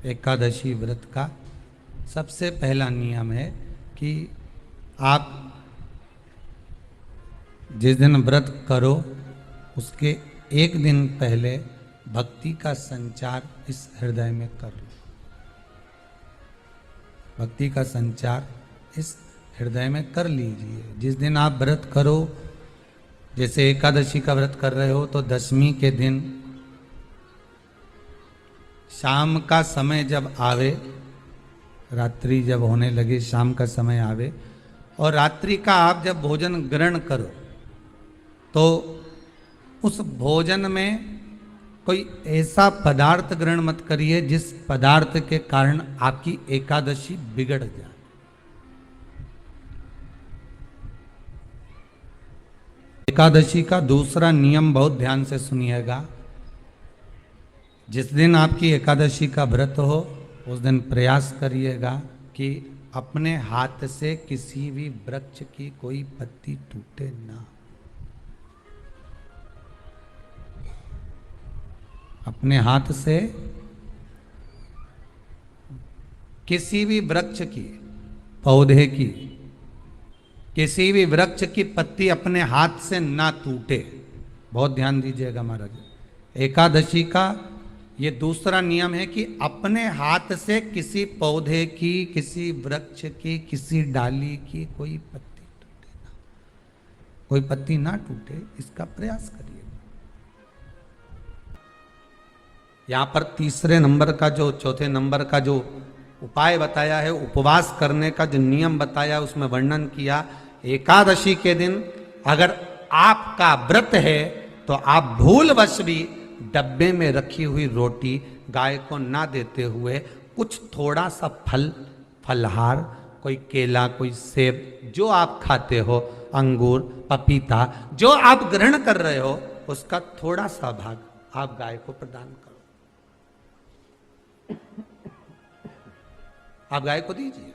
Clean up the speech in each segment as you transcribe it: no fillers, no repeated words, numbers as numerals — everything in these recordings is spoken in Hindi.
एकादशी व्रत का सबसे पहला नियम है कि आप जिस दिन व्रत करो उसके एक दिन पहले भक्ति का संचार इस हृदय में कर लो। भक्ति का संचार इस हृदय में कर लीजिए। जिस दिन आप व्रत करो, जैसे एकादशी का व्रत कर रहे हो तो दशमी के दिन शाम का समय जब आवे, रात्रि जब होने लगे, शाम का समय आवे और रात्रि का आप जब भोजन ग्रहण करो तो उस भोजन में कोई ऐसा पदार्थ ग्रहण मत करिए जिस पदार्थ के कारण आपकी एकादशी बिगड़ जाए। एकादशी का दूसरा नियम बहुत ध्यान से सुनिएगा। जिस दिन आपकी एकादशी का व्रत हो उस दिन प्रयास करिएगा कि अपने हाथ से किसी भी वृक्ष की कोई पत्ती टूटे ना। अपने हाथ से किसी भी वृक्ष की, पौधे की, किसी भी वृक्ष की पत्ती अपने हाथ से ना टूटे। बहुत ध्यान दीजिएगा महाराज। एकादशी का ये दूसरा नियम है कि अपने हाथ से किसी पौधे की, किसी वृक्ष की, किसी डाली की कोई पत्ती टूटे ना, कोई पत्ती ना टूटे, इसका प्रयास करिए। यहां पर तीसरे नंबर का जो, चौथे नंबर का जो उपाय बताया है, उपवास करने का जो नियम बताया, उसमें वर्णन किया। एकादशी के दिन अगर आपका व्रत है तो आप भूलवश भी डब्बे में रखी हुई रोटी गाय को ना देते हुए कुछ थोड़ा सा फलहार, कोई केला, कोई सेब, जो आप खाते हो, अंगूर, पपीता, जो आप ग्रहण कर रहे हो, उसका थोड़ा सा भाग आप गाय को प्रदान करो। आप गाय को दीजिए।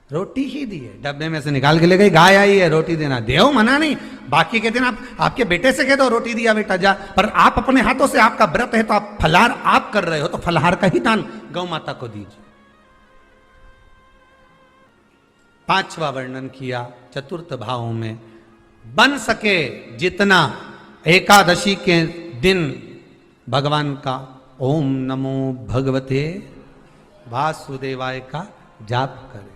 रोटी ही दी है, डब्बे में से निकाल के ले गई, गाय आई है, रोटी देना, देव मना नहीं। बाकी के दिन आप आपके बेटे से कह दो रोटी दिया बेटा जा, पर आप अपने हाथों से, आपका व्रत है तो आप फलाहार आप कर रहे हो तो फलाहार का ही दान गौ माता को दीजिए। पांचवा वर्णन किया चतुर्थ भाव में, बन सके जितना एकादशी के दिन भगवान का ओम नमो भगवते वासुदेवाय का जाप करें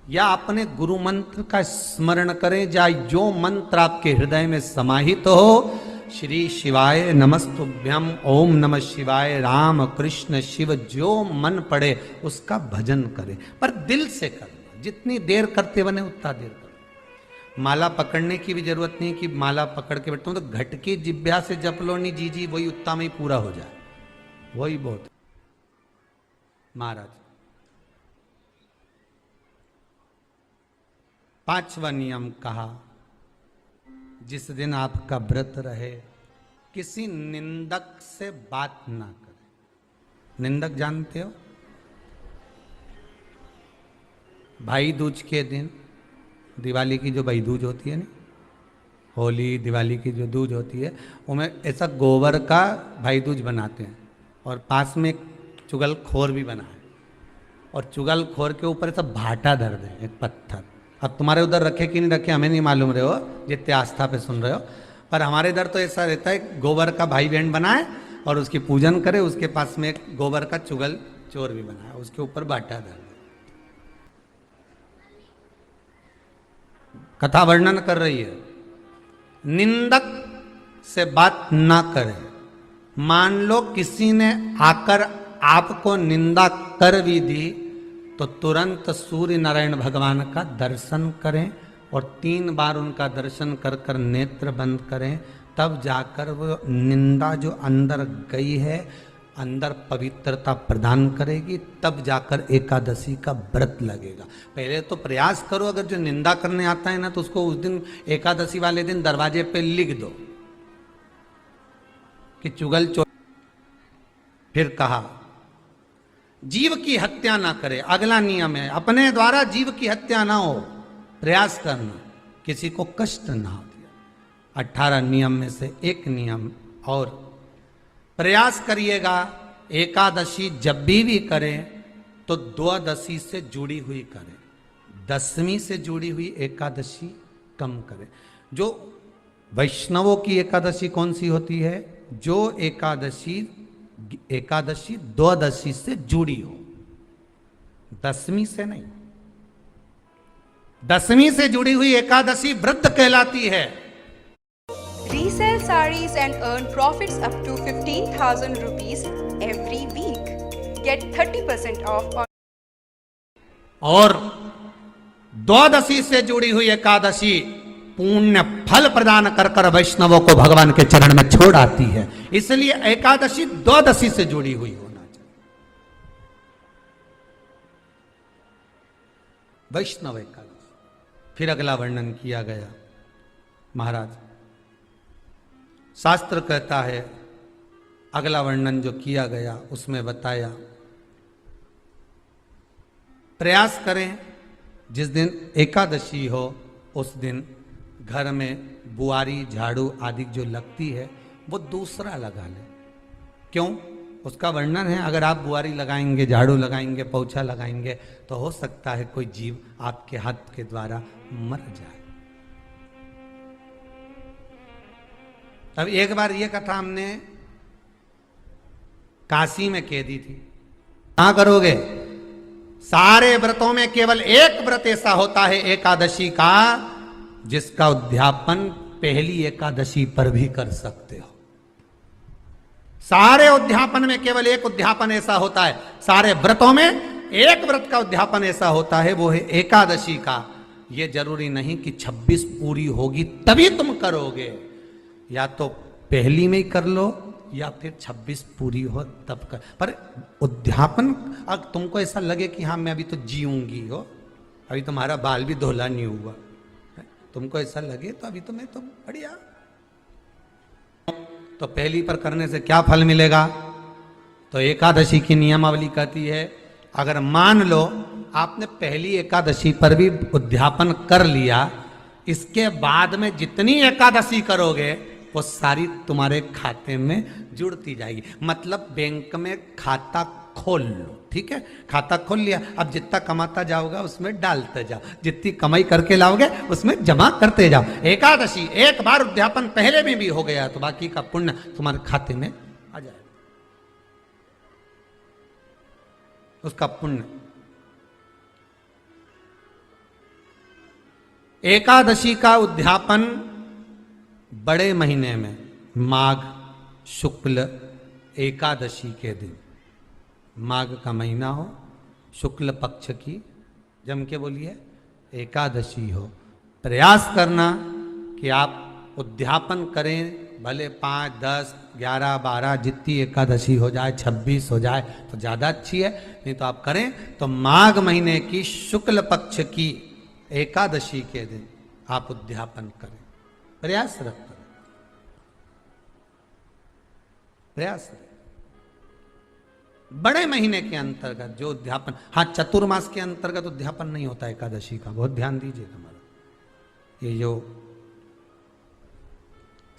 या अपने गुरु मंत्र का स्मरण करें, या जो मंत्र आपके हृदय में समाहित हो, श्री शिवाय नमस्तुभ्यम, ओम नमः शिवाय, राम कृष्ण शिव, जो मन पड़े उसका भजन करें, पर दिल से करना। जितनी देर करते बने उतना देर करो। माला पकड़ने की भी जरूरत नहीं कि माला पकड़ के बैठता हूं तो घट की जिब्या से जप लो नहीं, जी जी वही उतना में ही पूरा हो जाए, वही बहुत। महाराज पांचवा नियम कहा, जिस दिन आपका व्रत रहे किसी निंदक से बात ना करें। निंदक जानते हो? भाई दूज के दिन, दिवाली की जो भाई दूज होती है ना, होली दिवाली की जो दूज होती है, उनमें ऐसा गोबर का भाई दूज बनाते हैं और पास में एक चुगलखोर भी बना है, और चुगलखोर के ऊपर ऐसा भाटा धर दे, एक पत्थर। अब तुम्हारे उधर रखे कि नहीं रखे हमें नहीं मालूम रहे हो, जितने आस्था पे सुन रहे हो, पर हमारे इधर तो ऐसा रहता है, गोबर का भाई बहन बनाए और उसकी पूजन करे, उसके पास में एक गोबर का चुगल चोर भी बनाया, उसके ऊपर बाटा धर। कथा वर्णन कर रही है, निंदक से बात ना करें। मान लो किसी ने आकर आपको निंदा कर भी दी तो तुरंत सूर्य नारायण भगवान का दर्शन करें और 3 बार उनका दर्शन कर कर नेत्र बंद करें, तब जाकर वो निंदा जो अंदर गई है, अंदर पवित्रता प्रदान करेगी, तब जाकर एकादशी का व्रत लगेगा। पहले तो प्रयास करो, अगर जो निंदा करने आता है ना तो उसको उस दिन एकादशी वाले दिन दरवाजे पे लिख दो कि चुगल चोर। फिर कहा जीव की हत्या ना करे। अगला नियम है, अपने द्वारा जीव की हत्या ना हो, प्रयास करना, किसी को कष्ट ना हो। 18 नियम में से एक नियम और प्रयास करिएगा एकादशी जब भी करें तो द्वादशी से जुड़ी हुई करें, दशमी से जुड़ी हुई एकादशी कम करें। जो वैष्णवों की एकादशी कौन सी होती है? जो एकादशी द्वादशी से जुड़ी हो, दशमी से नहीं। दशमी से जुड़ी हुई एकादशी व्रत कहलाती है। Resell sarees and earn profits up to 15,000 rupees every week. Get 30% off on और द्वादशी से जुड़ी हुई एकादशी पुण्य फल प्रदान कर कर वैष्णवों को भगवान के चरण में छोड़ आती है। इसलिए एकादशी द्वादशी से जुड़ी हुई होना चाहिए। वैष्णव एकादशी। फिर अगला वर्णन किया गया। महाराज शास्त्र कहता है, अगला वर्णन जो किया गया उसमें बताया, प्रयास करें जिस दिन एकादशी हो उस दिन घर में बुआरी झाड़ू आदि जो लगती है वो दूसरा लगा ले। क्यों? उसका वर्णन है, अगर आप बुआरी लगाएंगे, झाड़ू लगाएंगे, पोछा लगाएंगे तो हो सकता है कोई जीव आपके हाथ के द्वारा मर जाए। अब एक बार ये कथा हमने काशी में कह दी थी। कहां करोगे? सारे व्रतों में केवल एक व्रत ऐसा होता है एकादशी का जिसका उद्यापन पहली एकादशी पर भी कर सकते हो। सारे उद्यापन में केवल एक उद्यापन ऐसा होता है, सारे व्रतों में एक व्रत का उद्यापन ऐसा होता है, वो है एकादशी का। ये जरूरी नहीं कि 26 पूरी होगी तभी तुम करोगे, या तो पहली में ही कर लो या फिर 26 पूरी हो तब कर। पर उद्यापन, अब तुमको ऐसा लगे कि हाँ मैं अभी तो जीऊंगी हो, अभी तुम्हारा बाल भी धोला नहीं हुआ, तुमको ऐसा लगे तो अभी तो मैं तो बढ़िया, तो पहली पर करने से क्या फल मिलेगा? तो एकादशी की नियमावली कहती है, अगर मान लो आपने पहली एकादशी पर भी उद्यापन कर लिया, इसके बाद में जितनी एकादशी करोगे वो सारी तुम्हारे खाते में जुड़ती जाएगी। मतलब बैंक में खाता खोल लो, ठीक है? खाता खोल लिया, अब जितना कमाता जाओगा उसमें डालते जाओ, जितनी कमाई करके लाओगे उसमें जमा करते जाओ। एकादशी एक बार उद्यापन पहले में भी हो गया तो बाकी का पुण्य तुम्हारे खाते में आ जाएगा, उसका पुण्य। एकादशी का उद्यापन बड़े महीने में माघ शुक्ल एकादशी के दिन, माघ का महीना हो, शुक्ल पक्ष की, जम के बोलिए, एकादशी हो, प्रयास करना कि आप उद्यापन करें, भले 5, 10, 11, 12 जितनी एकादशी हो जाए, 26 हो जाए तो ज़्यादा अच्छी है, नहीं तो आप करें तो माघ महीने की शुक्ल पक्ष की एकादशी के दिन आप उद्यापन करें। प्रयासरत करें, प्रयास करें। बड़े महीने के अंतर्गत जो उद्यापन, हाँ चतुर्मास के अंतर्गत उद्यापन नहीं होता एकादशी का, बहुत ध्यान दीजिएगा। हमारा ये जो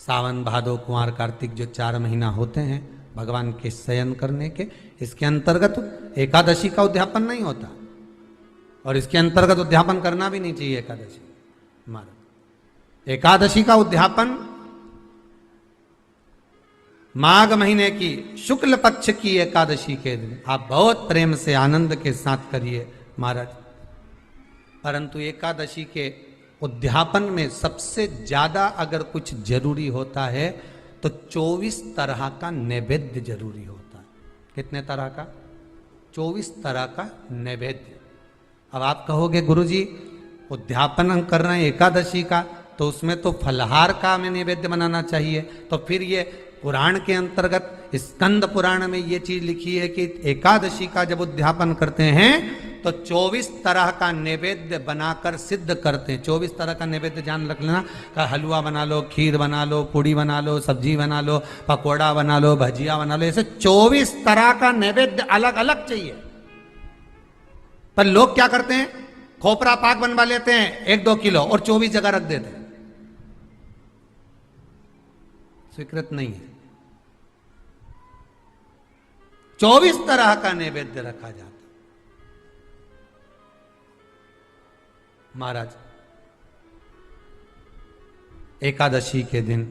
सावन भादो कुंवर कार्तिक जो 4 महीना होते हैं भगवान के शयन करने के, इसके अंतर्गत एकादशी का उद्यापन नहीं होता और इसके अंतर्गत उद्यापन करना भी नहीं चाहिए एकादशी। हमारा एकादशी का उद्यापन माघ महीने की शुक्ल पक्ष की एकादशी के दिन आप बहुत प्रेम से आनंद के साथ करिए महाराज। परंतु एकादशी के उद्यापन में सबसे ज्यादा अगर कुछ जरूरी होता है तो 24 तरह का नैवेद्य जरूरी होता है। कितने तरह का? 24 तरह का नैवेद्य। अब आप कहोगे गुरुजी उद्यापन हम कर रहे हैं एकादशी का, तो उसमें तो फलहार का हमें नैवेद्य बनाना चाहिए। तो फिर ये पुराण के अंतर्गत स्कंद पुराण में ये चीज लिखी है कि एकादशी का जब उद्यापन करते हैं तो 24 तरह का नैवेद्य बनाकर सिद्ध करते हैं। 24 तरह का नैवेद्य जान रख लेना, का हलवा बना लो, खीर बना लो, पूड़ी बना लो, सब्जी बना लो, पकोड़ा बना लो, भजिया बना लो, ऐसे 24 तरह का नैवेद्य अलग अलग चाहिए। पर लोग क्या करते हैं, खोपरा पाक बनवा लेते हैं 1-2 किलो और 24 जगह रख देते हैं। स्वीकृत नहीं है। 24 तरह का नैवेद्य रखा जाता। महाराज एकादशी के दिन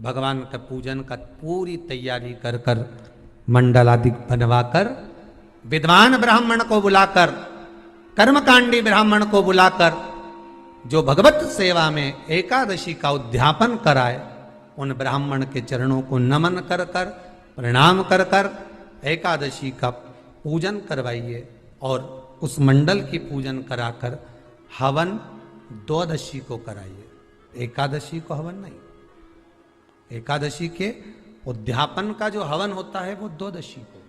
भगवान का पूजन का पूरी तैयारी कर कर मंडल आदि बनवाकर विद्वान ब्राह्मण को बुलाकर, कर्मकांडी ब्राह्मण को बुलाकर जो भगवत सेवा में एकादशी का उद्यापन कराए, उन ब्राह्मण के चरणों को नमन कर कर, प्रणाम कर कर एकादशी का पूजन करवाइए और उस मंडल की पूजन कराकर हवन द्वादशी को कराइए। एकादशी को हवन नहीं, एकादशी के उद्यापन का जो हवन होता है वो द्वादशी को।